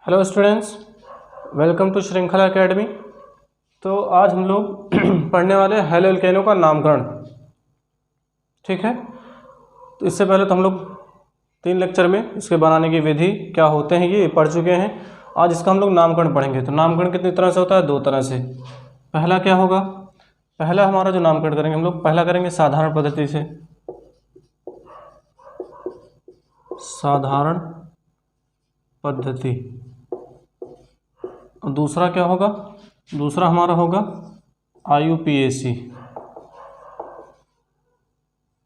Hello students, welcome to श्रृंखला academy. तो आज हम लोग पढ़ने वाले हैं हैलो एल्केनों का नामकरण। ठीक है, तो इससे पहले तो हम लोग 3 लेक्चर में इसके बनाने की विधि क्या होते हैं ये पढ़ चुके हैं। आज इसका हम लोग नामकरण पढ़ेंगे। तो नामकरण कितनी तरह से होता है? 2 तरह से। पहला क्या होगा? पहला हमारा जो नामकरण करेंगे हम लोग, पहला करेंगे साधारण पद्धति से, साधारण पद्धति। और दूसरा क्या होगा? दूसरा हमारा होगा IUPAC,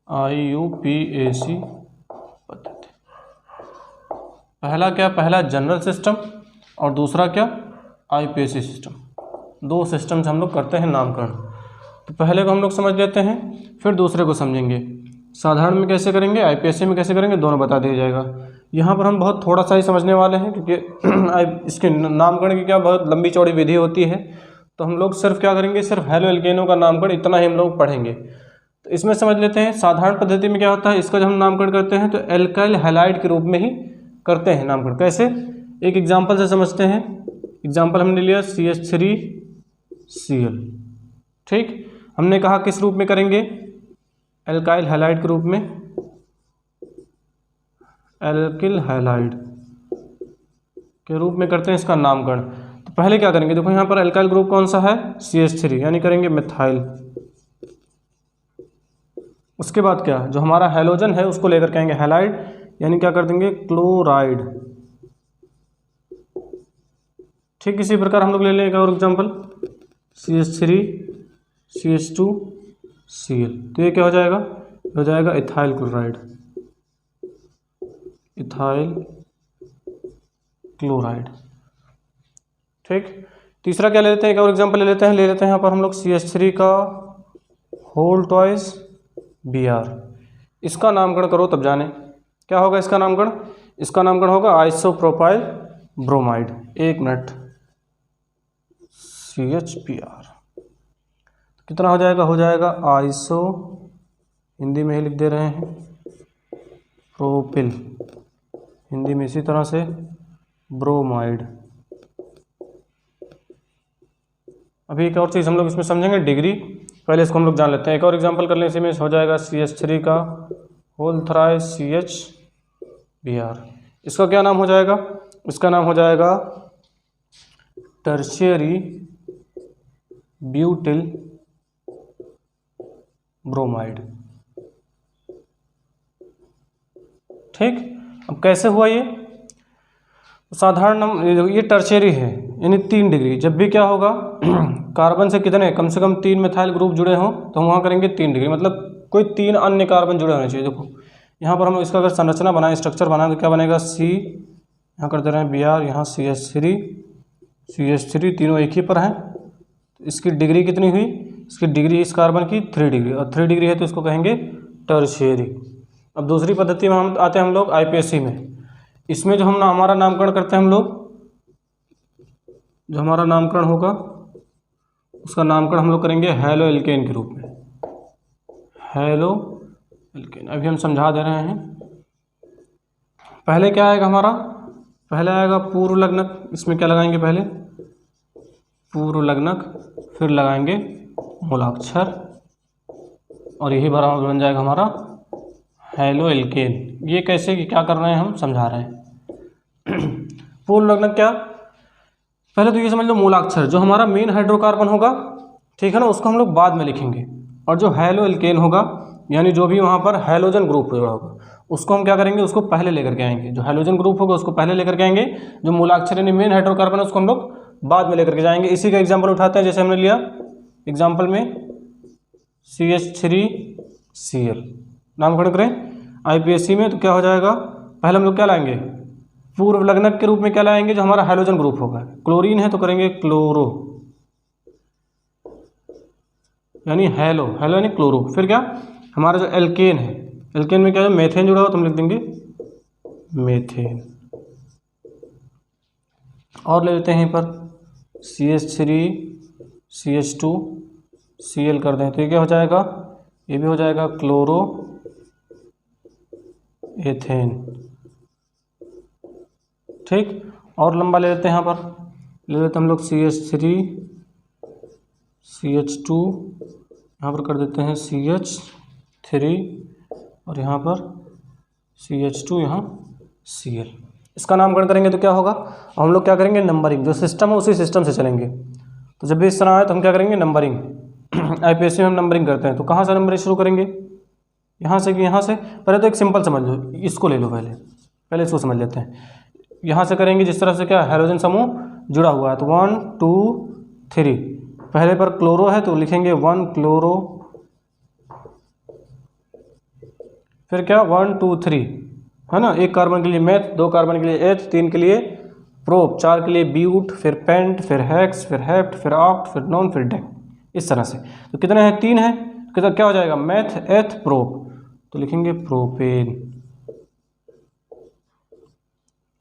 IUPAC पद्धति। पहला क्या? पहला जनरल सिस्टम और दूसरा क्या? IUPAC system. 2 सिस्टम से हम लोग करते हैं नामकरण। तो पहले को हम लोग समझ लेते हैं, फिर दूसरे को समझेंगे। साधारण में कैसे करेंगे, IUPAC में कैसे करेंगे, दोनों बता दिया जाएगा। यहाँ पर हम बहुत थोड़ा सा ही समझने वाले हैं, क्योंकि इसके नामकरण की क्या बहुत लंबी चौड़ी विधि होती है। तो हम लोग सिर्फ क्या करेंगे, सिर्फ हैलो एल्केनों का नामकरण इतना ही हम लोग पढ़ेंगे। तो इसमें समझ लेते हैं साधारण पद्धति में क्या होता है। इसका जब हम नामकरण करते हैं तो एल्काइल हैलाइड के रूप में ही करते हैं नामकरण। कैसे? एक एग्जाम्पल से समझते हैं। एग्जाम्पल हमने लिया CH3Cl। ठीक, हमने कहा किस रूप में करेंगे? एल्काइल हैलाइड के रूप में, एल्किल हैलाइड के रूप में करते हैं इसका नामकरण। तो पहले क्या करेंगे, देखो यहाँ पर एल्काइल ग्रुप कौन सा है? CH3, यानी करेंगे मिथाइल। उसके बाद क्या, जो हमारा हैलोजन है उसको लेकर कहेंगे हैलाइड, यानी क्या कर देंगे? क्लोराइड। ठीक, इसी प्रकार हम लोग ले लेंगे और एग्जाम्पल CH3 CH2Cl। तो ये क्या हो जाएगा? हो जाएगा इथाइल क्लोराइड, इथाइल क्लोराइड। ठीक, तीसरा क्या ले लेते हैं? एक और एग्जांपल ले लेते हैं यहाँ पर हम लोग CH3 का होल ट्वाइस Br। इसका नामकरण करो तब जाने क्या होगा इसका नामकरण। इसका नामकरण होगा आइसोप्रोपाइल ब्रोमाइड। 1 मिनट, CHBr कितना हो जाएगा? हो जाएगा आइसो, हिंदी में ही लिख दे रहे हैं, प्रोपिल, हिंदी में इसी तरह से ब्रोमाइड। अभी एक और चीज़ हम लोग इसमें समझेंगे, डिग्री। पहले इसको हम लोग जान लेते हैं। एक और एग्जांपल कर लें इसी में। हो जाएगा CH3 का होल थ्राइस CHBr। इसका क्या नाम हो जाएगा? इसका नाम हो जाएगा टर्शियरी ब्यूटिल ब्रोमाइड। ठीक, अब कैसे हुआ ये? साधारण ये टर्शियरी है, यानी 3 डिग्री। जब भी क्या होगा, कार्बन से कितने, कम से कम 3 मिथाइल ग्रुप जुड़े हों तो हम वहाँ करेंगे 3 डिग्री, मतलब कोई 3 अन्य कार्बन जुड़े होने चाहिए। देखो यहाँ पर हम इसका अगर संरचना बनाएं, स्ट्रक्चर बनाएं, तो क्या बनेगा? C, यहाँ कर दे रहे हैं Br, यहाँ CH3 तीनों एक ही पर हैं। तो इसकी डिग्री कितनी हुई? इसकी डिग्री इस कार्बन की 3 डिग्री, और 3 डिग्री है तो इसको कहेंगे टर्शियरी। अब दूसरी पद्धति में हम आते हैं हम लोग IUPAC में। इसमें जो हम हमारा नामकरण करते हैं हम लोग, जो हमारा नामकरण होगा उसका नामकरण हम लोग करेंगे हैलो एल्केन के रूप में, हैलो एल्केन। अभी हम समझा दे रहे हैं। पहले क्या आएगा हमारा? पहले आएगा पूर्व लग्नक। इसमें क्या लगाएंगे? पहले पूर्व लग्नक, फिर लगाएंगे मूलाक्षर, और यही बराबर बन जाएगा हमारा हैलो एल्केन। ये कैसे कि क्या कर रहे हैं हम समझा रहे हैं। पूर्व लग्नक क्या? पहले तो ये समझ लो, मूलाक्षर जो हमारा मेन हाइड्रोकार्बन होगा, ठीक है ना, उसको हम लोग बाद में लिखेंगे। और जो हैलो एल्केन होगा, यानी जो भी वहाँ पर हैलोजन ग्रुप जुड़ा होगा, उसको हम क्या करेंगे? उसको पहले लेकर के आएंगे। जो हैलोजन ग्रुप होगा उसको पहले लेकर के आएंगे, जो मूलाक्षर यानी मेन हाइड्रोकार्बन है उसको हम लोग बाद में लेकर के जाएंगे। इसी का एग्जाम्पल उठाते हैं, जैसे हमने लिया एग्जाम्पल में CH3Cl नामकरण करें IUPAC में। तो क्या हो जाएगा? पहले हम लोग क्या लाएंगे? पूर्व लग्नक के रूप में क्या लाएंगे? जो हमारा हैलोजन ग्रुप होगा, क्लोरीन है तो करेंगे क्लोरो, यानी हैलो, हैलो यानी क्लोरो। फिर क्या, हमारा जो एल्केन है, एल्केन में क्या है? मेथेन जुड़ा हो तो हम लिख देंगे मेथेन। और ले लेते हैं यहीं पर CH3 CH2Cl कर दें, तो ये क्या हो जाएगा? ये भी हो जाएगा क्लोरो एथेन। ठीक, और लंबा ले लेते हैं, यहाँ पर ले लेते हैं हम लोग CH3 CH2, यहाँ पर कर देते हैं CH3 और यहाँ पर CH2, यहाँ Cl। इसका नामकरण करेंगे तो क्या होगा, हम लोग क्या करेंगे, नंबरिंग, जो सिस्टम है उसी सिस्टम से चलेंगे। तो जब भी इस तरह आए तो हम क्या करेंगे, नंबरिंग। IPSC में हम नंबरिंग करते हैं, तो कहाँ से नंबरिंग शुरू करेंगे, यहाँ से कि यहाँ से। पहले तो एक सिंपल समझ लो, इसको ले लो, पहले इसको समझ लेते हैं। यहाँ से करेंगे जिस तरह से क्या हाइड्रोजन समूह जुड़ा हुआ है, तो 1 2 3, पहले पर क्लोरो है तो लिखेंगे 1 क्लोरो, फिर क्या 1 2 3 है ना, एक कार्बन के लिए मेथ, 2 कार्बन के लिए एथ, 3 के लिए प्रोप, 4 के लिए ब्यूट, फिर पेंट, फिर हेक्स, फिर हेप्ट, फिर ऑक्ट, फिर नॉन, फिर डेक, इस तरह से। तो कितने हैं, 3 है, कितना क्या हो जाएगा, मेथ एथ प्रोप, तो लिखेंगे प्रोपेन।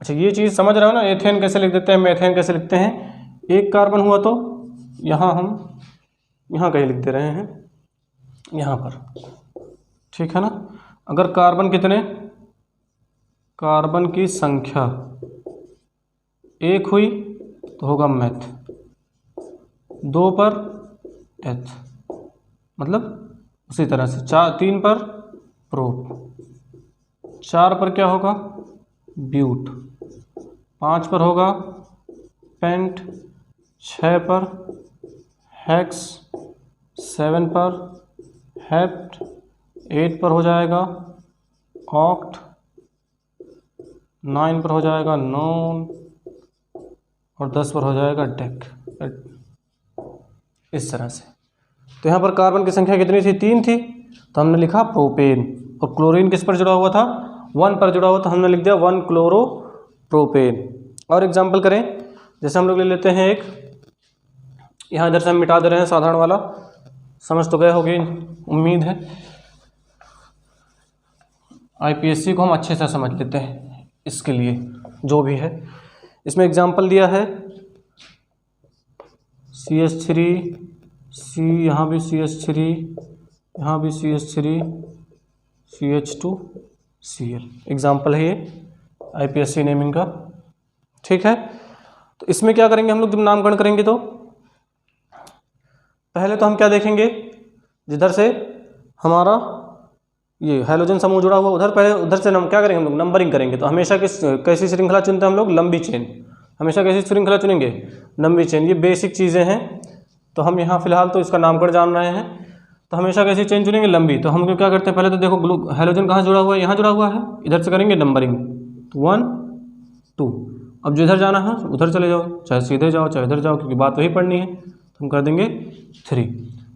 अच्छा ये चीज़ समझ रहे हो ना, एथेन कैसे लिख देते हैं, मेथेन कैसे लिखते हैं। एक कार्बन हुआ तो यहाँ हम यहाँ कहीं लिख दे रहे हैं, यहाँ पर, ठीक है ना। अगर कार्बन कितने, कार्बन की संख्या 1 हुई तो होगा मेथ, 2 पर एथ, मतलब उसी तरह से 3 पर प्रोप, 4 पर क्या होगा, ब्यूट, 5 पर होगा पेंट, 6 पर हेक्स, 7 पर हेप्ट, 8 पर हो जाएगा ऑक्ट, 9 पर हो जाएगा नॉन, और 10 पर हो जाएगा डेक, इस तरह से। तो यहाँ पर कार्बन की संख्या कितनी थी, 3 थी, तो हमने लिखा प्रोपेन। और क्लोरीन किस पर जुड़ा हुआ था, 1 पर जुड़ा हुआ, तो हमने लिख दिया 1 क्लोरो प्रोपेन। और एग्जाम्पल करें, जैसे हम लोग ले लेते हैं एक, यहाँ इधर से हम मिटा दे रहे हैं साधारण वाला, समझ तो गए होगी उम्मीद है। IPSC को हम अच्छे से समझ लेते हैं, इसके लिए जो भी है। इसमें एग्जाम्पल दिया है CH3 C, यहाँ भी CH3, यहाँ भी CH3 CH2 Cl, एग्जाम्पल है ये IPSC नेमिंग का, ठीक है। तो इसमें क्या करेंगे हम लोग, जब नामकरण करेंगे तो पहले तो हम क्या देखेंगे, जिधर से हमारा ये हाइड्रोजन समूह जुड़ा हुआ उधर, पहले उधर से हम क्या करेंगे, हम लोग नंबरिंग करेंगे। तो हमेशा कैसी श्रृंखला चुनते हैं हम लोग, लंबी चेन, हमेशा कैसी श्रृंखला चुनेंगे, लंबी चेन। ये बेसिक चीज़ें हैं, तो हम यहाँ फिलहाल तो इसका नामकरण जान रहे हैं, तो हमेशा कैसी चेन चुनेंगे, लंबी। तो हम क्या करते हैं, पहले तो देखो हाइड्रोजन कहाँ जुड़ा हुआ है, यहाँ जुड़ा हुआ है, इधर से करेंगे नंबरिंग, 1 2। अब जो इधर जाना है उधर चले जाओ, चाहे सीधे जाओ चाहे इधर जाओ, क्योंकि बात वही पढ़नी है। तो हम कर देंगे 3।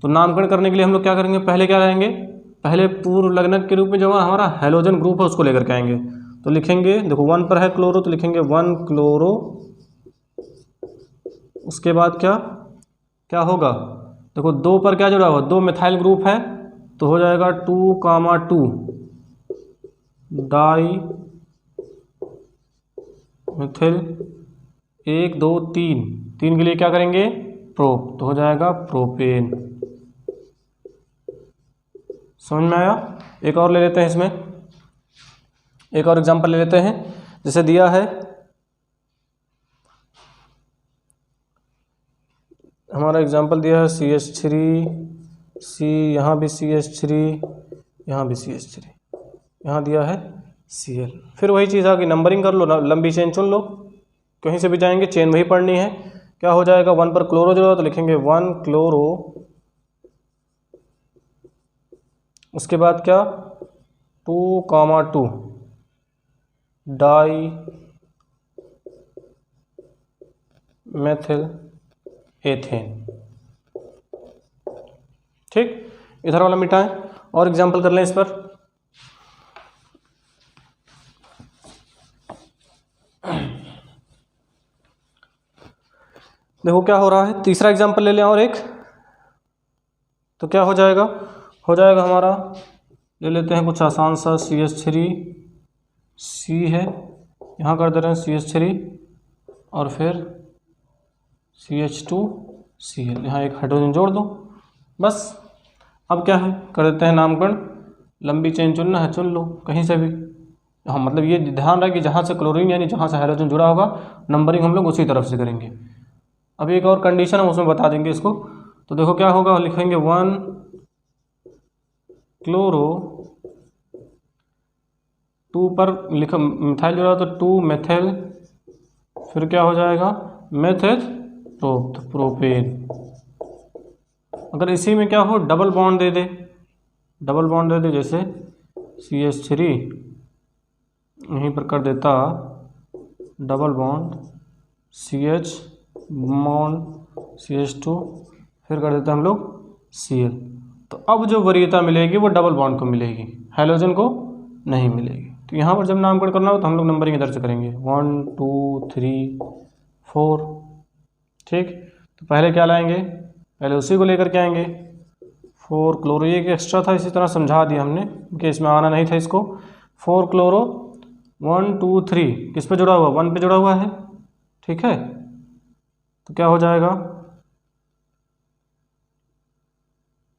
तो नामकरण करने के लिए हम लोग क्या करेंगे, पहले क्या रहेंगे, पहले पूर्व लग्नक के रूप में जो हमारा हैलोजन ग्रुप है उसको लेकर के आएंगे। तो लिखेंगे, देखो 1 पर है क्लोरो, तो लिखेंगे 1 क्लोरो। उसके बाद क्या क्या होगा, देखो 2 पर क्या जुड़ा हुआ, 2 मिथाइल ग्रुप है, तो हो जाएगा 2,2 डाई मिथिल 1 2 3, 3 के लिए क्या करेंगे, प्रोप, तो हो जाएगा प्रोपेन। समझ में आया। एक और ले लेते हैं, इसमें एक और एग्जांपल ले लेते हैं। जैसे दिया है हमारा एग्जांपल दिया है CH3 C, यहाँ भी CH3, यहाँ भी CH3, यहाँ दिया है Cl। फिर वही चीज़ आ गई, नंबरिंग कर लो, लंबी चेन चुन लो, कहीं से भी जाएंगे चेन वही पढ़नी है। क्या हो जाएगा, 1 पर क्लोरो जो है तो लिखेंगे 1 क्लोरो। उसके बाद क्या 2,2 डाई मेथिल एथेन। ठीक, इधर वाला मिटाएं और एग्जांपल कर लें इस पर। देखो क्या हो रहा है, तीसरा एग्जांपल ले लें और एक, तो क्या हो जाएगा हमारा, ले लेते हैं कुछ आसान सा। CH3 C है, यहाँ कर दे रहे हैं CH3 और फिर CH2 Cl, यहाँ एक हाइड्रोजन जोड़ दो बस। अब क्या है, कर देते हैं नामकरण। लंबी चेन चुनना है चुन लो कहीं से भी, हाँ मतलब ये ध्यान रहे कि जहाँ से क्लोरीन यानी जहाँ से हाइड्रोजन जुड़ा होगा नंबरिंग हम लोग उसी तरफ से करेंगे। अब एक और कंडीशन हम उसमें बता देंगे इसको। तो देखो क्या होगा, लिखेंगे 1 क्लोरो 2 पर लिखा मिथाइल जुड़ा तो 2 मेथिल, फिर क्या हो जाएगा मेथिल प्रोपेन। अगर इसी में क्या हो डबल बॉन्ड दे दे, जैसे CH3 यहीं पर कर देता double bond CH bond CH2, फिर कर देते हम लोग Cl। तो अब जो वरीयता मिलेगी वो डबल बॉन्ड को मिलेगी, हाइड्रोजन को नहीं मिलेगी। तो यहाँ पर जब नामकरण करना हो तो हम लोग नंबरिंग इधर से करेंगे 1 2 3 4। ठीक, तो पहले क्या लाएंगे, पहले उसी को लेकर के आएंगे 4 क्लोरो, ये एक एक्स्ट्रा था इसी तरह समझा दिया हमने कि इसमें आना नहीं था इसको। 4 क्लोरो 1 2 3 किस पे जुड़ा हुआ, 1 पे जुड़ा हुआ है। ठीक है, तो क्या हो जाएगा,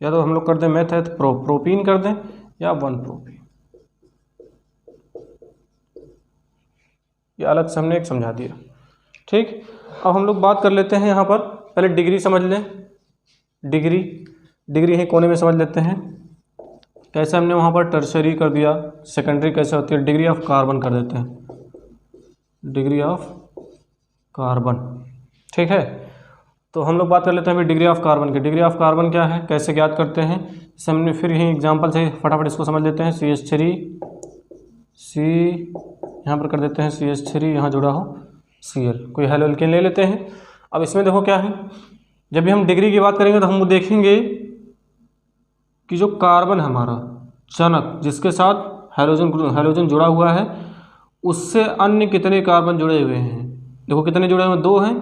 या तो हम लोग कर दें मेथेट प्रोपीन कर दें या 1 प्रोपीन, ये अलग से हमने एक समझा दिया। ठीक, अब हम लोग बात कर लेते हैं यहाँ पर, पहले डिग्री समझ लें। डिग्री यहीं कोने में समझ लेते हैं। कैसे हमने वहाँ पर टर्शरी कर दिया, सेकेंडरी कैसे होती है, डिग्री ऑफ कार्बन कर देते हैं, डिग्री ऑफ कार्बन। ठीक है, तो हम लोग बात कर लेते हैं अभी डिग्री ऑफ कार्बन की। डिग्री ऑफ कार्बन क्या है, कैसे ज्ञात करते हैं, इसे हमने फिर यहीं एग्जांपल से फटाफट इसको समझ लेते हैं। CH3 C यहाँ पर कर देते हैं CH3, यहाँ जुड़ा हो Cl, कोई हेलो एल्केन ले लेते हैं। अब इसमें देखो क्या है, जब भी हम डिग्री की बात करेंगे तो हम वो देखेंगे कि जो कार्बन हमारा चनक जिसके साथ हाइड्रोजन जुड़ा हुआ है उससे अन्य कितने कार्बन जुड़े हुए हैं। देखो कितने जुड़े हुए हैं, 2 हैं,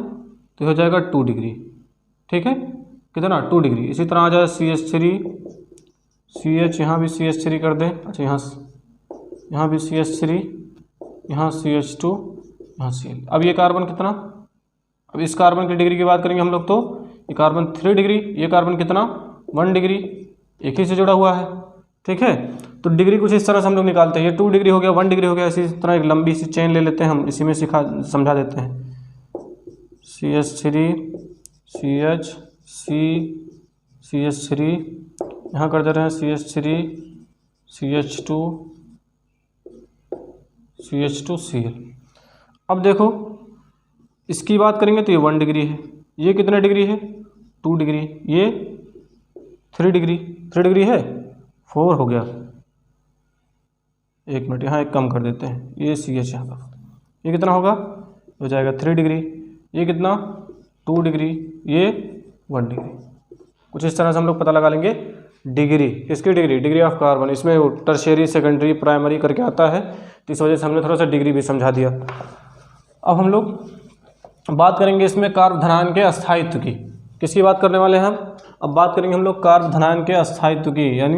तो हो जाएगा 2 डिग्री। ठीक है, कितना 2 डिग्री। इसी तरह आ जाए CH3 CH, यहाँ भी CH3 कर दें। अच्छा यहाँ भी CH3, यहाँ CH2, यहाँ Cl। अब ये कार्बन कितना, अब इस कार्बन की डिग्री की बात करेंगे हम लोग तो ये कार्बन 3 डिग्री, ये कार्बन कितना 1 डिग्री, एक ही से जुड़ा हुआ है। ठीक है, तो डिग्री कुछ इस तरह से हम लोग निकालते हैं, ये 2 डिग्री हो गया, 1 डिग्री हो गया। इसी तरह एक लंबी सी चेन ले लेते हैं हम, इसी में समझा देते हैं। CH3 CH C CH3, यहाँ कर दे रहे हैं CH3 CH2 CH2 Cl। अब देखो इसकी बात करेंगे तो ये 1 डिग्री है, ये कितने डिग्री है 2 डिग्री, ये 3 डिग्री है, 4 हो गया। एक मिनट, यहाँ एक कम कर देते हैं, ये CH यहाँ पर, ये कितना होगा, हो जाएगा 3 डिग्री, ये कितना 2 डिग्री, ये 1 डिग्री। कुछ इस तरह से हम लोग पता लगा लेंगे डिग्री, किसकी डिग्री ऑफ कार्बन। इसमें टर्शियरी सेकेंडरी प्राइमरी करके आता है, तो इस वजह से हमने थोड़ा सा डिग्री भी समझा दिया। अब हम लोग बात करेंगे इसमें कार्ब धनायन के अस्थायित्व की। किसकी बात करने वाले हैं हम, अब बात करेंगे हम लोग कार्ब धनायन के अस्थायित्व की, यानी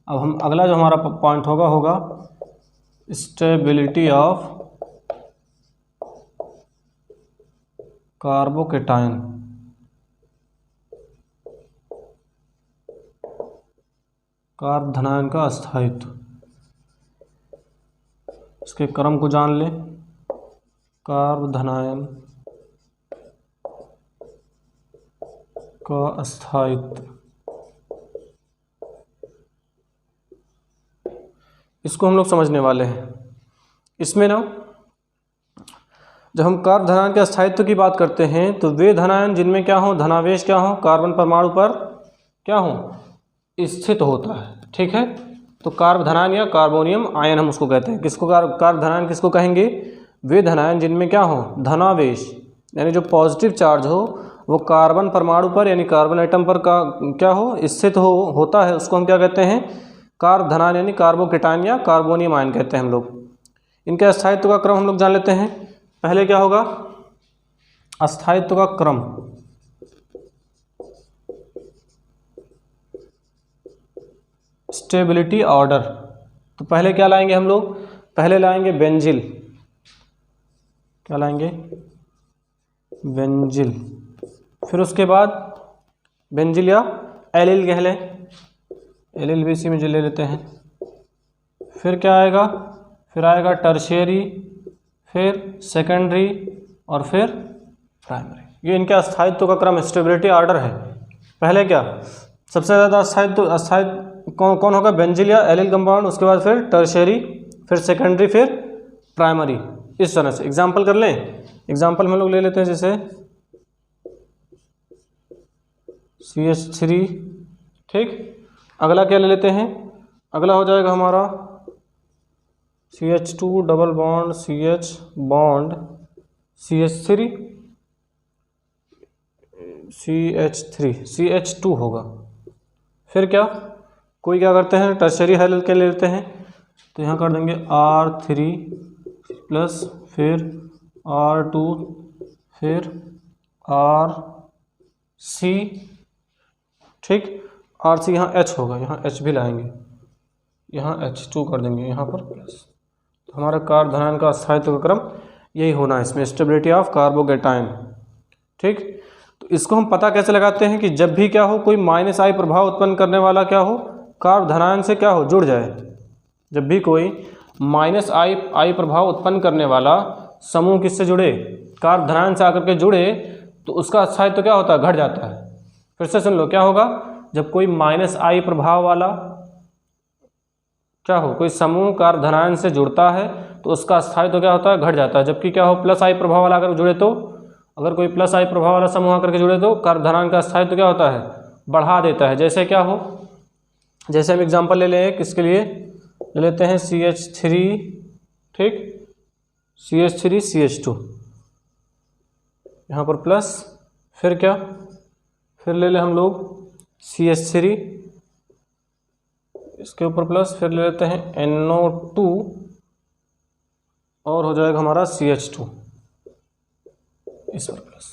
अब हम अगला जो हमारा पॉइंट होगा स्टेबिलिटी ऑफ कार्बोकेटायन। कार्ब धनायन का अस्थायित्व, इसके क्रम को जान ले। कार्ब धनायन का अस्थायित्व, इसको हम लोग समझने वाले हैं। इसमें ना जब हम कार्ब धनायन के अस्थायित्व की बात करते हैं तो वे धनायन जिनमें क्या हो, धनावेश क्या हो, कार्बन परमाणु पर क्या हो, स्थित होता है। ठीक है, तो कार्ब धनायन या कार्बोनियम आयन हम उसको कहते हैं। किसको कार्ब धनायन किसको कहेंगे, वे धनायन जिनमें क्या हो, धनावेश यानी जो पॉजिटिव चार्ज हो वो कार्बन परमाणु पर यानी कार्बन एटम पर का क्या हो, स्थित होता है, उसको हम क्या कहते हैं, कार्ब धनायन यानी कार्बोकेटायन या कार्बोनियम आयन कहते हैं हम लोग। इनके अस्थायित्व का क्रम हम लोग जान लेते हैं। पहले क्या होगा, अस्थायित्व का क्रम, स्टेबिलिटी ऑर्डर। तो पहले क्या लाएंगे हम लोग, पहले लाएंगे बेंजिल, क्या लाएंगे, बेंजिल, फिर उसके बाद बेंजिल या एलिल कह लें, एलिल भी इसी में जो ले लेते हैं। फिर क्या आएगा, फिर आएगा टर्शियरी, फिर सेकेंडरी और फिर प्राइमरी। ये इनके अस्थायित्व का क्रम स्टेबिलिटी ऑर्डर है। पहले क्या, सबसे ज़्यादा अस्थायित्व कौन होगा, बेंजील या एलिल कंपाउंड, उसके बाद फिर टर्शियरी, फिर सेकेंडरी, फिर प्राइमरी। इस तरह से एग्जाम्पल कर लें। एग्जाम्पल में लोग ले लेते हैं जैसे CH3, ठीक। अगला क्या ले लेते हैं, अगला हो जाएगा हमारा CH2 double bond CH bond CH3 CH3 CH2 होगा। फिर क्या, कोई क्या करते हैं, टर्शरी हाइड्रोजन के ले लेते हैं, तो यहाँ कर देंगे R3 प्लस, फिर R2, फिर RC, ठीक। RC यहाँ H होगा, यहाँ H भी लाएंगे, यहाँ H2 कर देंगे, यहाँ पर प्लस। तो हमारा कार्बोधनायन का अस्थायित्व का क्रम यही होना है इसमें, स्टेबिलिटी ऑफ कार्बोकेटायन, ठीक। तो इसको हम पता कैसे लगाते हैं कि जब भी क्या हो, कोई माइनस आई प्रभाव उत्पन्न करने वाला क्या हो, कार्बोधनायन से क्या हो, जुड़ जाए। जब भी कोई माइनस आई प्रभाव उत्पन्न करने वाला समूह किससे जुड़े, कार्बोधनायन से आकर के जुड़े, तो उसका अस्थायित्व क्या होता है, घट जाता है। फिर से सुन लो, क्या होगा, जब कोई माइनस आई प्रभाव वाला क्या हो, कोई समूह कार्बोधनायन से जुड़ता है तो उसका अस्थायित्व क्या होता है, घट जाता है। जबकि क्या हो, प्लस आई प्रभाव वाला अगर जुड़े, तो अगर कोई प्लस आई प्रभाव वाला समूह आकर के जुड़े तो कार्बोधनायन का अस्थायित्व क्या होता है, बढ़ा देता है। जैसे क्या हो, जैसे हम एग्जांपल ले लें, किसके लिए ले लेते हैं, CH3, ठीक, CH3 CH2, यहाँ पर प्लस, फिर क्या, फिर ले लें हम लोग CH3, इसके ऊपर प्लस, फिर ले लेते हैं NO2 और हो जाएगा हमारा CH2, इस पर प्लस,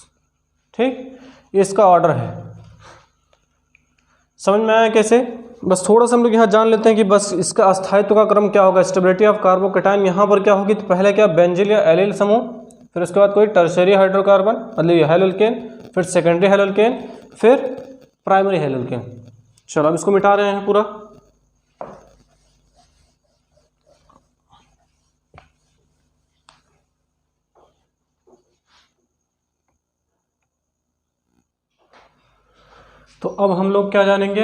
ठीक। ये इसका ऑर्डर है। समझ में आया कैसे, बस थोड़ा सा हम लोग यहाँ जान लेते हैं कि बस इसका अस्थायित्व का क्रम क्या होगा, स्टेबिलिटी ऑफ कार्बोकेटायन। यहाँ पर क्या होगी, तो पहले क्या, बेंजील या एलिल समूह, फिर उसके बाद कोई टर्शरी हाइड्रोकार्बन मतलब ये हाइड्रोल्केन, फिर सेकेंडरी हाइड्रोल्केन, फिर प्राइमरी हाइड्रोल्केन। चलो अब इसको मिटा रहे हैं पूरा। तो अब हम लोग क्या जानेंगे,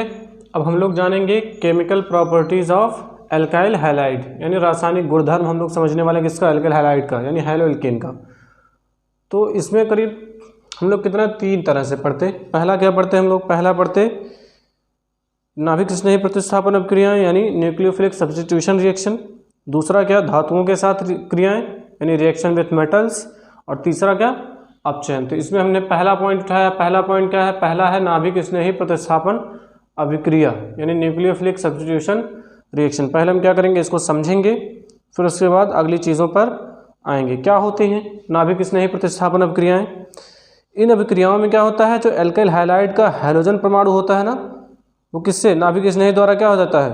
अब हम लोग जानेंगे chemical properties of alkyl halide, यानी रासायनिक गुणधर्म हम लोग समझने वाले हैं किसका, एल्काइल हैलाइड का, यानी हैलोएल्केन का। तो इसमें करीब हम लोग कितना, 3 तरह से पढ़ते। पहला क्या पढ़ते हम लोग, पहला पढ़ते नाभिक स्नेही प्रतिस्थापन अभिक्रियाएं यानी न्यूक्लियोफिलिक सब्स्टिट्यूशन रिएक्शन। दूसरा क्या, धातुओं के साथ क्रियाएं यानी रिएक्शन विथ मेटल्स। और तीसरा क्या, अपचयन। तो इसमें हमने पहला पॉइंट उठाया, पहला पॉइंट क्या है, पहला है नाभिक स्नेही प्रतिस्थापन अभिक्रिया यानी न्यूक्लियोफिलिक सब्स्टिट्यूशन रिएक्शन। पहले हम क्या करेंगे, इसको समझेंगे, फिर उसके बाद अगली चीज़ों पर आएंगे। क्या होती हैं नाभिक स्नेही प्रतिस्थापन अभिक्रियाएं, इन अभिक्रियाओं में क्या होता है, जो एल्काइल हैलाइड का हैलोजन परमाणु होता है ना, वो किससे, नाभिक स्नेही द्वारा क्या हो जाता है,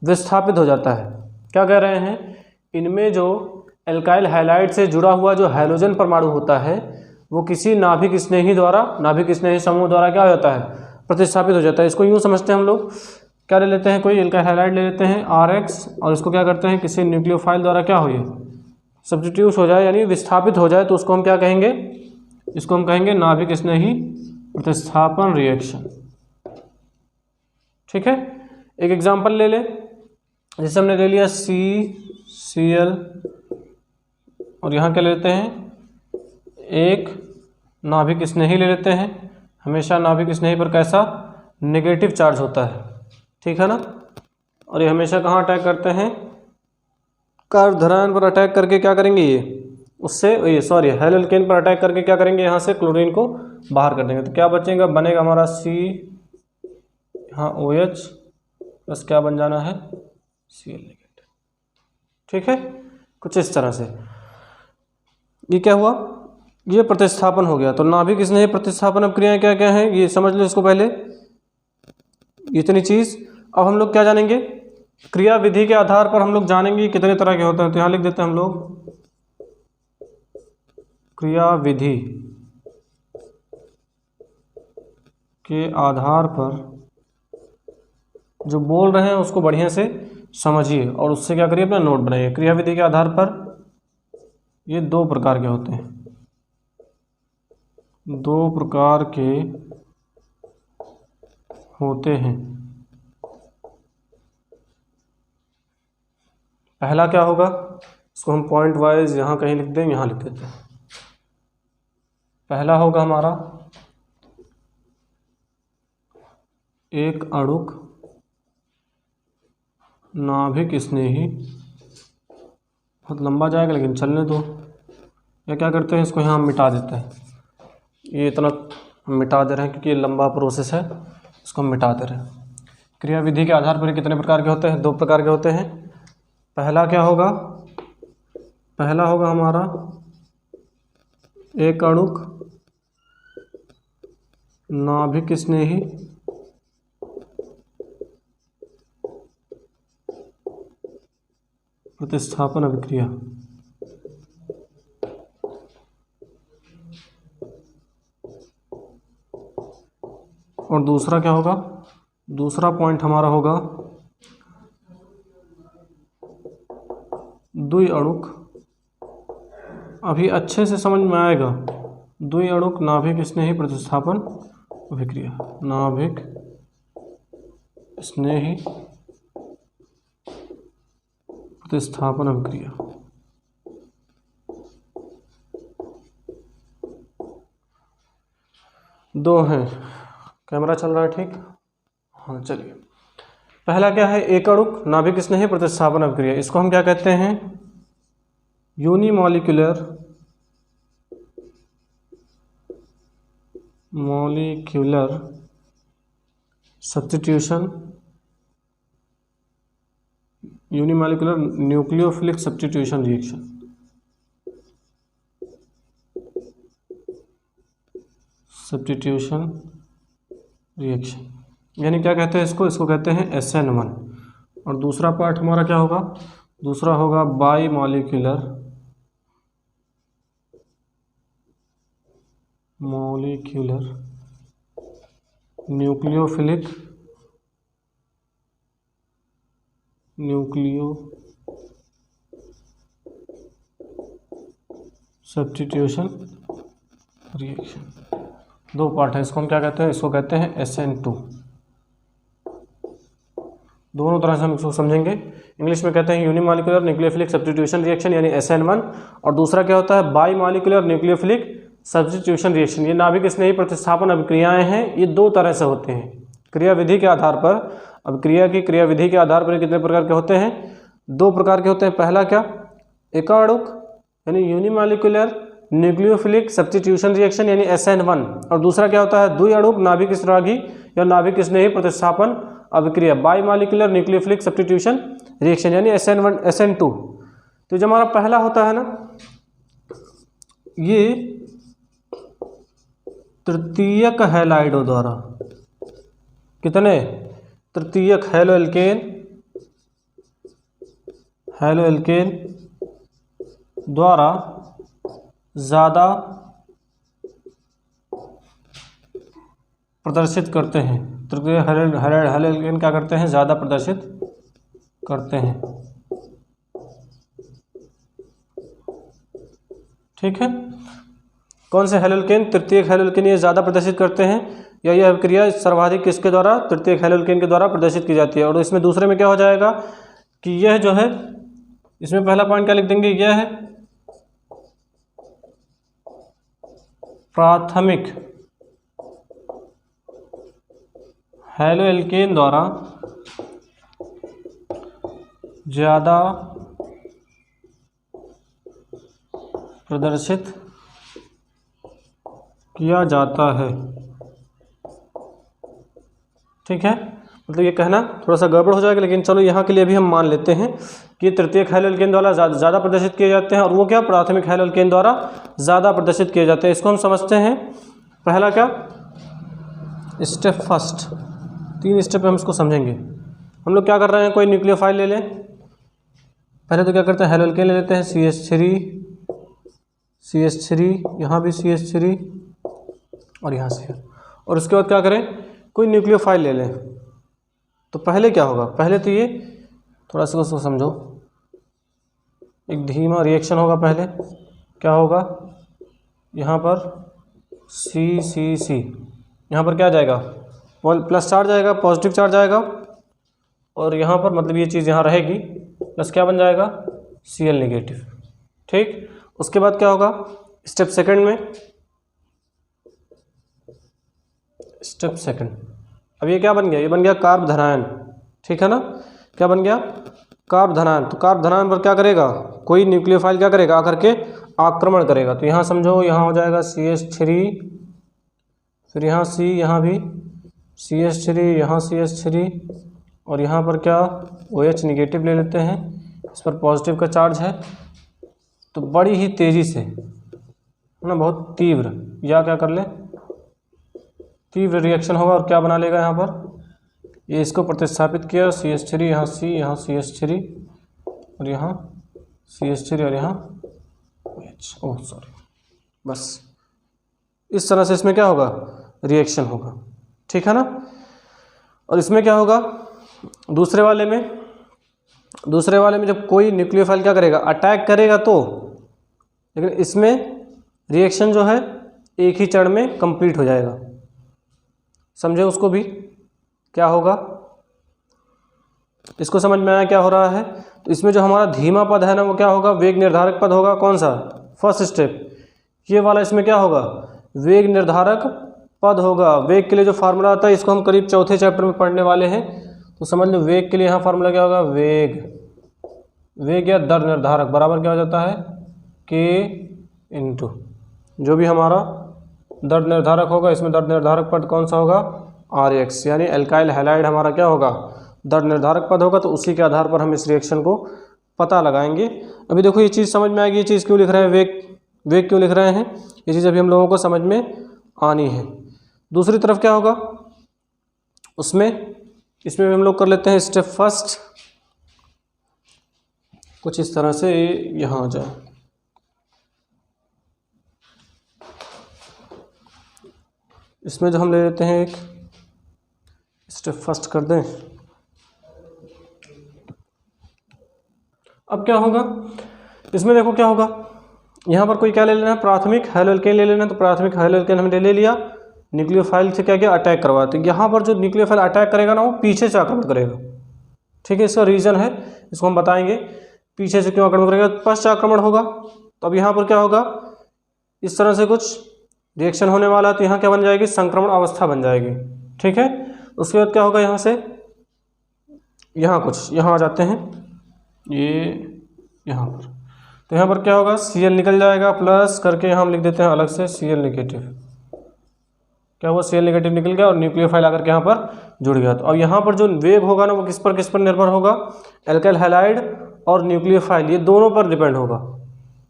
विस्थापित हो जाता है। क्या कह रहे हैं, इनमें जो एल्काइल हैलाइड से जुड़ा हुआ जो हैलोजन परमाणु होता है वो किसी नाभिक स्नेही द्वारा, नाभिक स्नेही समूह द्वारा क्या हो जाता है, प्रतिस्थापित हो जाता है। इसको यूँ समझते हैं हम लोग, क्या ले लेते हैं, कोई एल्काइल हैलाइड ले लेते हैं RX, और इसको क्या करते हैं, किसी न्यूक्लियोफाइल द्वारा क्या हो, सब्स्टिट्यूट हो जाए यानी विस्थापित हो जाए, तो उसको हम क्या कहेंगे, इसको हम कहेंगे नाभिक स्नेही प्रतिस्थापन रिएक्शन, ठीक है। एक एग्जांपल ले ले, जैसे हमने ले लिया CCl और यहाँ क्या लेते हैं, एक नाभिक स्नेही ले लेते हैं। हमेशा नाभिक स्नेही पर कैसा, नेगेटिव चार्ज होता है, ठीक है ना। और ये हमेशा कहाँ अटैक करते हैं, कार्बोधनायन पर अटैक करके क्या करेंगे, ये उससे ये सॉरी हैलोएल्केन पर अटैक करके क्या करेंगे, यहाँ से क्लोरीन को बाहर कर देंगे। तो क्या बचेगा, बनेगा हमारा C, यहाँ OH बस क्या बन जाना है, Cl नेगेटिव, ठीक है। कुछ इस तरह से ये क्या हुआ, ये प्रतिस्थापन हो गया। तो नाभिक स्नेही प्रतिस्थापन अभिक्रियाएं क्या क्या हैं, ये समझ लो इसको पहले, इतनी चीज़। अब हम लोग क्या जानेंगे, क्रिया विधि के आधार पर हम लोग जानेंगे कितने तरह के होते हैं। तो यहाँ लिख देते हैं हम लोग, क्रिया विधि के आधार पर, जो बोल रहे हैं उसको बढ़िया से समझिए और उससे क्या करिए, अपना नोट बनाइए। क्रियाविधि के आधार पर ये दो प्रकार के होते हैं, दो प्रकार के होते हैं। पहला क्या होगा, इसको हम पॉइंट वाइज यहाँ कहीं लिख दें, यहाँ लिख देते हैं। पहला होगा हमारा एक अणुक नाभिक स्नेही, बहुत लंबा जाएगा लेकिन चलने दो। या क्या करते हैं, इसको यहाँ मिटा देते हैं, ये इतना मिटा दे रहे हैं क्योंकि ये लंबा प्रोसेस है, इसको हम मिटा दे रहे हैं। क्रियाविधि के आधार पर कितने प्रकार के होते हैं, दो प्रकार के होते हैं। पहला क्या होगा, पहला होगा हमारा एक अणुक नाभिक स्नेही प्रतिस्थापन अभिक्रिया। और दूसरा क्या होगा, दूसरा पॉइंट हमारा होगा द्वि अणुक, अभी अच्छे से समझ में आएगा, द्वि अणुक नाभिक स्नेही प्रतिस्थापन अभिक्रिया। नाभिक स्नेही प्रतिस्थापन अभिक्रिया। दो हैं, कैमरा चल रहा है ठीक, हाँ चलिए। पहला क्या है, एक अणुक नाभिक स्नेही प्रतिस्थापन अभिक्रिया। इसको हम क्या कहते हैं, unimolecular substitution, unimolecular nucleophilic substitution reaction. Substitution reaction यानी क्या कहते हैं इसको, इसको कहते हैं SN1। और दूसरा पार्ट हमारा क्या होगा, दूसरा होगा by molecular nucleophilic substitution reaction. दो पार्ट है, इसको हम क्या कहते हैं, इसको कहते हैं SN2। दोनों तरह से हम इसको समझेंगे। इंग्लिश में कहते हैं यूनिमॉलिक्यूलर न्यूक्लियोफिलिक सब्स्टिट्यूशन रिएक्शन यानी SN1, और दूसरा क्या होता है, by molecular nucleophilic substitution reaction. ये नाभिक स्नेही प्रतिस्थापन अभिक्रियाएं हैं, ये दो तरह से होते हैं क्रियाविधि के आधार पर। अब क्रियाविधि के आधार पर कितने प्रकार के होते हैं, दो प्रकार के होते हैं। पहला क्या, एकाणुक यानी यूनिमॉलिक्यूलर न्यूक्लियोफिलिक सब्स्टिट्यूशन रिएक्शन यानी SN1, और दूसरा क्या होता है, द्विअणुक नाभिक स्रागी या नाभिक स्नेही प्रतिस्थापन अभिक्रिया, by molecular nucleophilic substitution reaction यानी SN1 SN2। तो जो हमारा पहला होता है ना, ये तृतीयक हैलाइडों द्वारा, कितने, तृतीयक हैलो एल्केन द्वारा ज़्यादा प्रदर्शित करते हैं। तृतीय हैलो एल्केन क्या करते हैं, ज़्यादा प्रदर्शित करते हैं। ठीक है, कौन से हैलो एल्केन, तृतीयक हैलो एल्केन ये ज़्यादा प्रदर्शित करते हैं, या यह अभिक्रिया सर्वाधिक किसके द्वारा, तृतीयक हैलो एल्केन के द्वारा प्रदर्शित की जाती है। और इसमें दूसरे में क्या हो जाएगा कि यह जो है, इसमें पहला पॉइंट क्या लिख देंगे, यह है प्राथमिक हैलो एल्केन द्वारा ज़्यादा प्रदर्शित किया जाता है। ठीक है, मतलब ये कहना थोड़ा सा गड़बड़ हो जाएगा, लेकिन चलो यहाँ के लिए भी हम मान लेते हैं कि तृतीयक हैलो एल्केन द्वारा ज़्यादा प्रदर्शित किए जाते हैं, और वो क्या, प्राथमिक हैलो एल्केन द्वारा ज़्यादा प्रदर्शित किए जाते हैं। इसको हम समझते हैं। पहला क्या, स्टेप फर्स्ट, 3 स्टेप हम इसको समझेंगे। हम लोग क्या कर रहे हैं, कोई न्यूक्लियोफाइल ले लें। पहले तो क्या करते हैं, हैलो एल्केन ले लेते हैं, CH3, यहाँ भी CH3 और यहाँ से, और उसके बाद क्या करें, कोई न्यूक्लियोफाइल ले लें। तो पहले क्या होगा, पहले तो ये थोड़ा सा उसको समझो। एक धीमा रिएक्शन होगा पहले, क्या होगा यहाँ पर C यहाँ पर क्या जाएगा, प्लस चार्ज आएगा, पॉजिटिव चार्ज आएगा, और यहाँ पर मतलब ये चीज़ यहाँ रहेगी, प्लस क्या बन जाएगा Cl नेगेटिव। ठीक, उसके बाद क्या होगा स्टेप सेकंड में, स्टेप सेकंड, अब ये क्या बन गया, ये बन गया कार्ब धनायन। ठीक है ना, क्या बन गया कार्ब धनायन। तो कार्ब धनायन पर क्या करेगा, कोई न्यूक्लियोफाइल क्या करेगा आकर के आक्रमण करेगा। तो यहाँ समझो, यहाँ हो जाएगा CH3, फिर यहाँ C, यहाँ भी CH3, यहाँ CH3, और यहाँ पर क्या OH निगेटिव ले लेते हैं, इस पर पॉजिटिव का चार्ज है। तो बड़ी ही तेज़ी से है ना, बहुत तीव्र, या क्या कर ले तीव्र रिएक्शन होगा, और क्या बना लेगा यहाँ पर, ये इसको प्रतिस्थापित किया, CH3, यहाँ C, यहाँ CH3, और यहाँ CH3, और यहाँ OH, ओह सॉरी, बस इस तरह से इसमें क्या होगा रिएक्शन होगा। ठीक है ना, और इसमें क्या होगा दूसरे वाले में जब कोई न्यूक्लियोफाइल क्या करेगा अटैक करेगा तो, लेकिन इसमें रिएक्शन जो है एक ही चरण में कंप्लीट हो जाएगा। समझे उसको भी, क्या होगा इसको समझ में आया क्या हो रहा है। तो इसमें जो हमारा धीमा पद है ना, वो क्या होगा वेग निर्धारक पद होगा। कौन सा, फर्स्ट स्टेप, ये वाला इसमें क्या होगा वेग निर्धारक पद होगा। वेग के लिए जो फार्मूला आता है इसको हम करीब चौथे चैप्टर में पढ़ने वाले हैं। तो समझ लो वेग के लिए यहाँ फार्मूला क्या होगा, वेग या दर निर्धारक बराबर क्या हो जाता है K इंटू जो भी हमारा दर निर्धारक होगा, इसमें दर निर्धारक पद कौन सा होगा RH, यानी एल्काइल हैलाइड हमारा क्या होगा दर निर्धारक पद होगा। तो उसी के आधार पर हम इस रिएक्शन को पता लगाएंगे। अभी देखो ये चीज़ समझ में आएगी, ये चीज़ क्यों लिख रहे हैं, वेग क्यों लिख रहे हैं, ये चीज़ अभी हम लोगों को समझ में आनी है। दूसरी तरफ क्या होगा इसमें भी हम लोग कर लेते हैं स्टेप फर्स्ट, कुछ इस तरह से यहाँ आ जाए। इसमें जो हम ले लेते हैं एक स्टेप फर्स्ट कर दें। अब क्या होगा इसमें, देखो क्या होगा, यहाँ पर कोई क्या ले लेना है प्राथमिक हैलोएल्केन ले लेना है। तो प्राथमिक हैलोएल्केन हमने ले लिया, न्यूक्लियोफाइल से क्या किया अटैक करवाते। यहाँ पर जो न्यूक्लियोफाइल अटैक करेगा ना वो पीछे से आक्रमण करेगा। ठीक है, इसका रीज़न है, इसको हम बताएंगे पीछे से क्यों आक्रमण करेगा, पश्च आक्रमण होगा। तो अब यहाँ पर क्या होगा इस तरह से कुछ रिएक्शन होने वाला है। तो यहाँ क्या बन जाएगी संक्रमण अवस्था बन जाएगी। ठीक है, उसके बाद क्या होगा यहाँ से यहाँ आ जाते हैं ये यहाँ पर। तो यहाँ पर क्या होगा Cl निकल जाएगा, प्लस करके यहाँ हम लिख देते हैं अलग से Cl नेगेटिव। क्या हुआ Cl नेगेटिव निकल गया और न्यूक्लियोफाइल आकर के यहाँ पर जुड़ गया। तो अब यहाँ पर जो वेग होगा ना वो किस पर निर्भर होगा, एल्काइल हैलाइड और न्यूक्लियोफाइल ये दोनों पर डिपेंड होगा।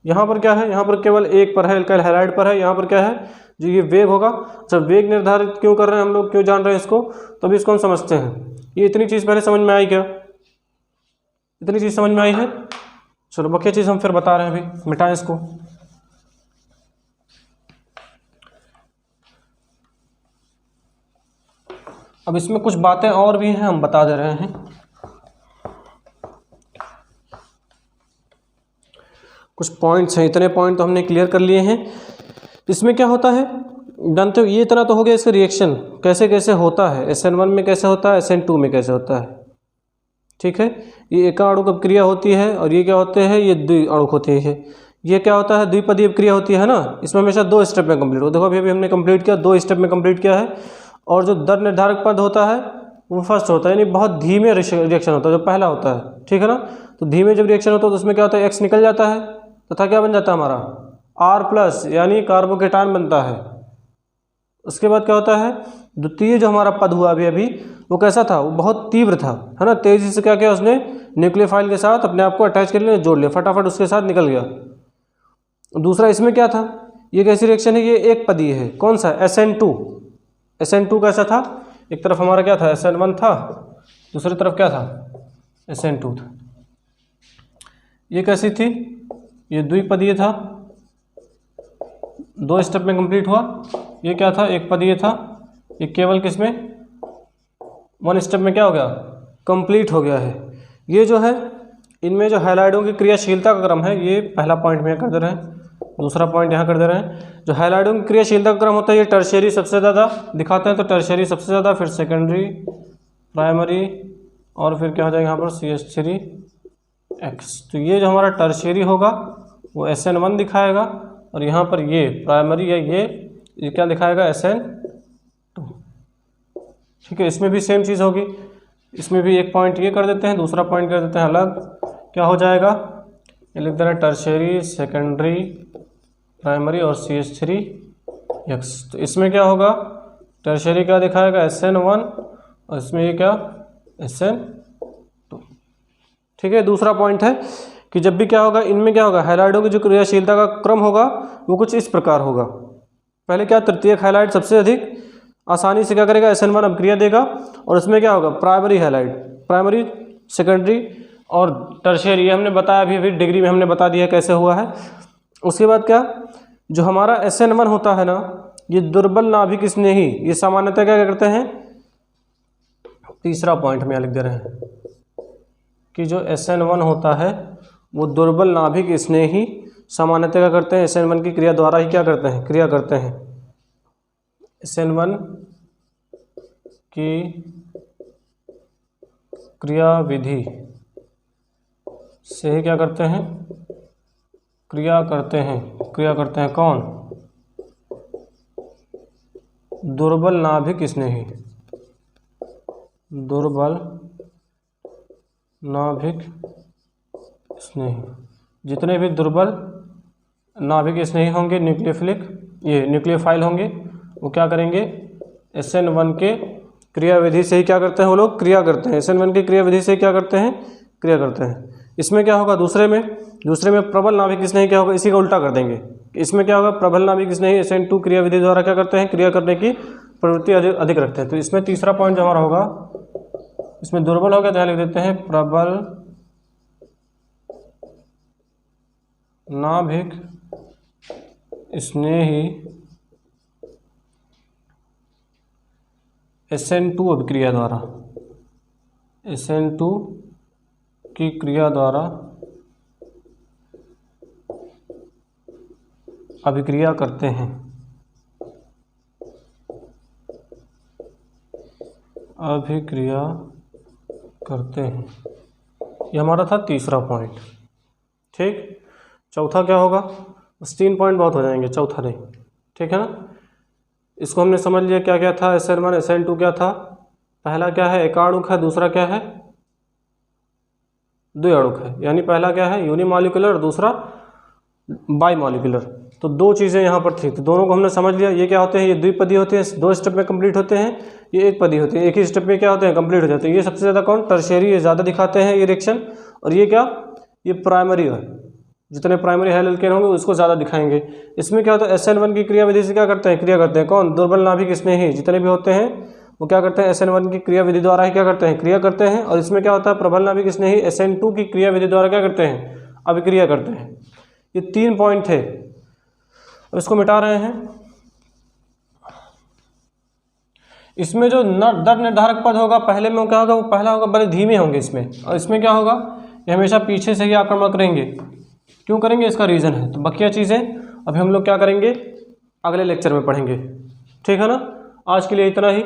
यहाँ पर क्या है, यहाँ पर केवल एक पर है, एल्काइल हैलाइड पर है। यहाँ पर क्या है जो ये वेग होगा। अच्छा, वेग निर्धारित क्यों कर रहे हैं हम लोग, क्यों जान रहे हैं इसको, तो अभी इसको हम समझते हैं। ये इतनी चीज़ पहले समझ में आई क्या, इतनी चीज़ समझ में आई है। चलो बाकी चीज़ हम फिर बता रहे हैं, अभी मिटाएं इसको। अब इसमें कुछ बातें और भी हैं, हम बता दे रहे हैं। कुछ पॉइंट्स हैं, इतने पॉइंट तो हमने क्लियर कर लिए हैं। इसमें क्या होता है जानते हो, ये इतना तो हो गया इसका रिएक्शन कैसे कैसे होता है, SN1 में कैसे होता है, SN2 में कैसे होता है। ठीक है, ये एका अणु की क्रिया होती है और ये क्या होते हैं ये द्वि अणु होती है। ये क्या होता है द्विपदीय क्रिया होती है ना, इसमें हमेशा 2 स्टेप में कंप्लीट हो। देखो अभी हमने कंप्लीट किया, 2 स्टेप में कंप्लीट किया है। और जो दर निर्धारक पद होता है वो फर्स्ट होता है, यानी बहुत धीमे रिएक्शन होता है जो पहला होता है। ठीक है ना, तो धीमे जब रिएक्शन होता है तो उसमें क्या होता है X निकल जाता है तथा क्या बन जाता है हमारा R+ यानी कार्बोकेटान बनता है। उसके बाद क्या होता है द्वितीय जो हमारा पद हुआ अभी वो कैसा था, वो बहुत तीव्र था, है ना। तेजी से क्या किया उसने न्यूक्लियोफाइल के साथ अपने आप को अटैच कर लिया, जोड़ लिया, फटाफट उसके साथ निकल गया। दूसरा इसमें क्या था, ये कैसी रिएक्शन है, ये एक पदीय है। कौन सा SN2 कैसा था, एक तरफ हमारा क्या था SN1 था, दूसरी तरफ क्या था SN2 था। ये कैसी थी, ये द्विपदीय था, 2 स्टेप में कंप्लीट हुआ। ये क्या था एक पदीय था, ये केवल किसमें 1 स्टेप में क्या हो गया कंप्लीट हो गया है। ये जो है इनमें जो हैलाइडों की क्रियाशीलता का क्रम है, ये पहला पॉइंट में कर दे रहे हैं, दूसरा पॉइंट यहाँ कर दे रहे हैं। जो हैलाइडों की क्रियाशीलता का क्रम होता है ये टर्शियरी सबसे ज़्यादा दिखाते हैं, तो टर्शियरी सबसे ज़्यादा, फिर सेकेंडरी, प्राइमरी और फिर क्या हो जाएगा यहाँ पर CH3X। तो ये जो हमारा टर्शियरी होगा वो SN1 दिखाएगा, और यहाँ पर ये प्राइमरी या ये क्या दिखाएगा SN2। ठीक है, इसमें भी सेम चीज़ होगी, इसमें भी एक पॉइंट ये कर देते हैं, दूसरा पॉइंट कर देते हैं अलग। क्या हो जाएगा, ये लिख देना टर्शियरी, सेकेंडरी, प्राइमरी और CH3X। तो इसमें क्या होगा, टर्शियरी क्या दिखाएगा SN1 और इसमें ये क्या SN2। ठीक है, दूसरा पॉइंट है कि जब भी क्या होगा इनमें क्या होगा, हैलाइडों की जो क्रियाशीलता का क्रम होगा वो कुछ इस प्रकार होगा। पहले क्या, तृतीयक हैलाइड सबसे अधिक आसानी से क्या करेगा SN1 अभिक्रिया देगा, और इसमें क्या होगा प्राइमरी हैलाइड, प्राइमरी, सेकेंडरी और टर्शियरी, ये हमने बताया अभी डिग्री में हमने बता दिया कैसे हुआ है। उसके बाद क्या, जो हमारा SN1 होता है ना, ये दुर्बल नाभिक स्नेही, ये सामान्यतः क्या करते हैं, तीसरा पॉइंट में लिख दे रहे हैं कि जो SN1 होता है वो दुर्बल नाभिक स्नेही सामान्यतः क्या करते हैं, SN1 की क्रिया द्वारा ही क्या करते हैं, क्रिया करते हैं। SN1 की क्रिया विधि से ही क्या करते हैं, क्रिया करते हैं। क्रिया करते हैं कौन, दुर्बल नाभिक स्नेही, दुर्बल नाभिक स्नेही। जितने भी दुर्बल नाभिक स्नेही होंगे, न्यूक्लियोफिलिक, ये न्यूक्लियोफाइल होंगे, वो क्या करेंगे, SN1 के क्रिया विधि से ही क्या करते हैं, वो लोग क्रिया करते हैं। SN1 की क्रिया विधि से क्या करते हैं, क्रिया करते हैं। इसमें क्या होगा, दूसरे में प्रबल नाभिक स्नेही क्या होगा, इसी का उल्टा कर देंगे। इसमें क्या होगा, प्रबल नाभिक स्नेही SN2 क्रिया विधि द्वारा क्या करते हैं, क्रिया करने की प्रवृत्ति अधिक रखते हैं। तो इसमें तीसरा पॉइंट जो हमारा होगा, इसमें दुर्बल हो गया तो यहाँ लिख देते हैं प्रबल नाभिक स्नेही SN2 अभिक्रिया द्वारा, SN2 की क्रिया द्वारा अभिक्रिया करते हैं, अभिक्रिया करते हैं। ये हमारा था तीसरा पॉइंट। ठीक, चौथा क्या होगा, बस 3 पॉइंट बहुत हो जाएंगे, चौथा नहीं। ठीक है ना, इसको हमने समझ लिया क्या क्या था, SN1 SN2 क्या था, पहला क्या है एकाणुक है, दूसरा क्या है द्विअणुक है, यानी पहला क्या है यूनिमॉलिक्यूलर और दूसरा बाईमॉलिक्यूलर। तो दो चीज़ें यहाँ पर थी, तो दोनों को हमने समझ लिया। ये क्या होते हैं, ये द्विपदी होते हैं, 2 स्टेप में कंप्लीट होते हैं, ये एक पदी होती है, एक ही स्टेप में क्या होते हैं कंप्लीट हो जाते हैं। ये सबसे ज़्यादा कौन, टर्शियरी, ये ज़्यादा दिखाते हैं ये रिएक्शन, और ये क्या, ये प्राइमरी है, जितने प्राइमरी हाइल एल्केन होंगे उसको ज़्यादा दिखाएंगे। इसमें क्या होता है, SN1 की क्रिया विधि से क्या करते हैं, क्रिया करते हैं कौन, दुर्बल नाभिक स्नेही जितने भी होते हैं वो क्या करते हैं, SN1 की क्रिया विधि द्वारा ही क्या करते हैं, क्रिया करते हैं। और इसमें क्या होता है, प्रबल नाभिक स्नेही SN2 की क्रिया विधि द्वारा क्या करते हैं, अभिक्रिया करते हैं। ये 3 पॉइंट थे, अब इसको मिटा रहे हैं। इसमें जो दर निर्धारक पद होगा पहले में क्या होगा, वो पहला होगा, बड़े धीमे होंगे इसमें, और इसमें क्या होगा, ये हमेशा पीछे से ही आक्रमण करेंगे। क्यों करेंगे, इसका रीज़न है। तो बाकी चीज़ें अभी हम लोग क्या करेंगे, अगले लेक्चर में पढ़ेंगे। ठीक है ना, आज के लिए इतना ही।